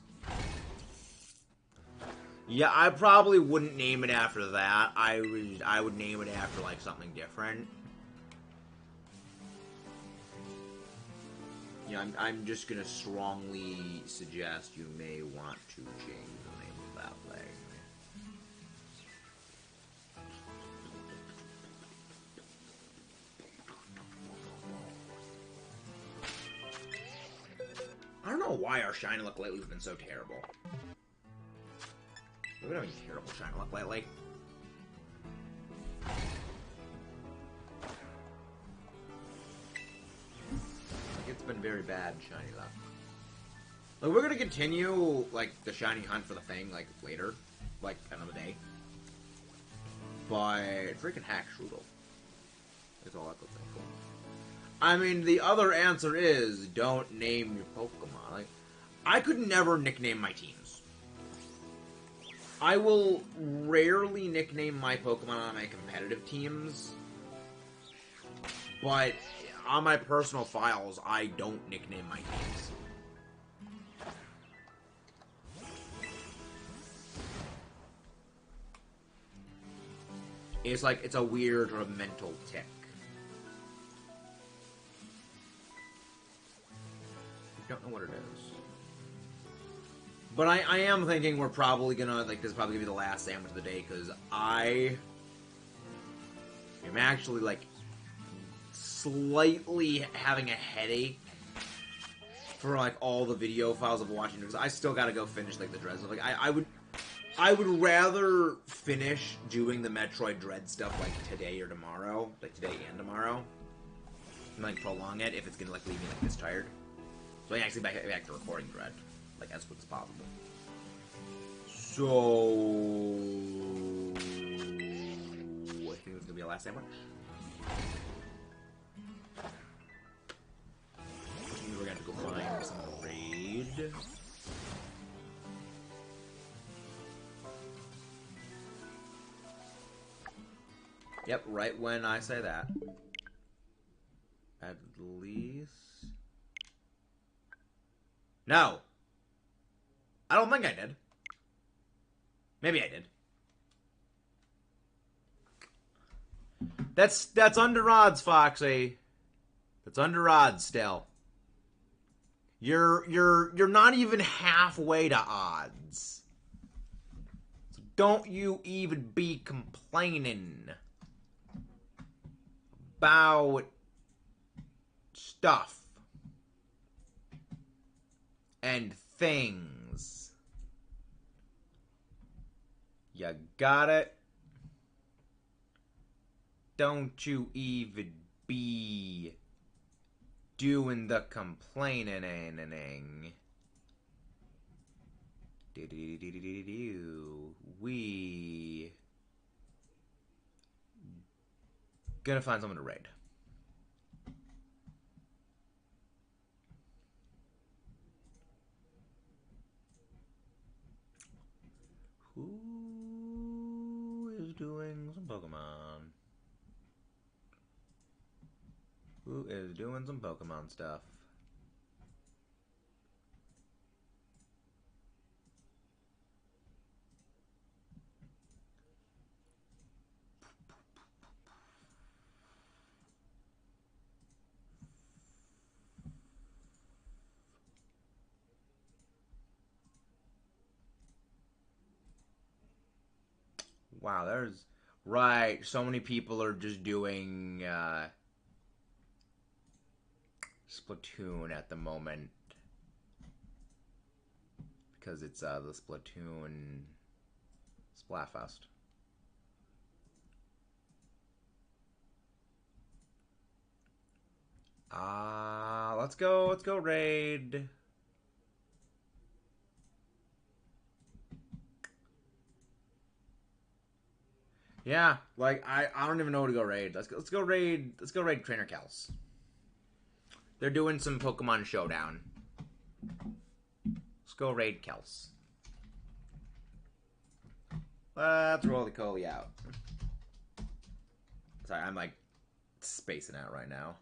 Yeah, I probably wouldn't name it after that. I would name it after like something different. Yeah, I'm just gonna strongly suggest you may want to change the name of that thing. I don't know why our shiny luck lately has been so terrible. We've been having terrible shiny luck lately. It's been very bad shiny luck. Like, we're gonna continue, like, the shiny hunt for the thing, like, later. Like, another day. But freaking hack Strudel. That's all that looks like. Cool. I mean, the other answer is, don't name your Pokemon. Like, I could never nickname my teams. I will rarely nickname my Pokemon on my competitive teams. But on my personal files, I don't nickname my teams. It's like, it's a weird or a mental tick. I don't know what it is. But I am thinking we're probably gonna, like, this is probably gonna be the last sandwich of the day, because I am actually, like, slightly having a headache for, like, all the video files of watching, because I still gotta go finish, like, the Dread stuff. Like, I would rather finish doing the Metroid Dread stuff, like, today or tomorrow. Like, today and tomorrow. And, like, prolong it if it's gonna, like, leave me, like, this tired. So I can actually back to recording Dread. Like, as quick as possible. So I think it's gonna be a last sandwich. Which means we're gonna have to go find some raid. Yep, right when I say that. At least... No! I don't think I did. Maybe I did. That's under odds, Foxy. That's under odds still. You're not even halfway to odds. So don't you even be complaining about stuff and things. You got it? Don't you even be doing the complaining. We gonna find someone to raid. Who is doing some Pokemon? Who is doing some Pokemon stuff? Wow, there's... Right, so many people are just doing Splatoon at the moment. Because it's the Splatoon Splatfest. Let's go raid. Yeah, like I don't even know who to go raid. Let's go raid Trainer Kels. They're doing some Pokemon Showdown. Let's go raid Kels. Let's roll the Coley out. Sorry, I'm like spacing out right now.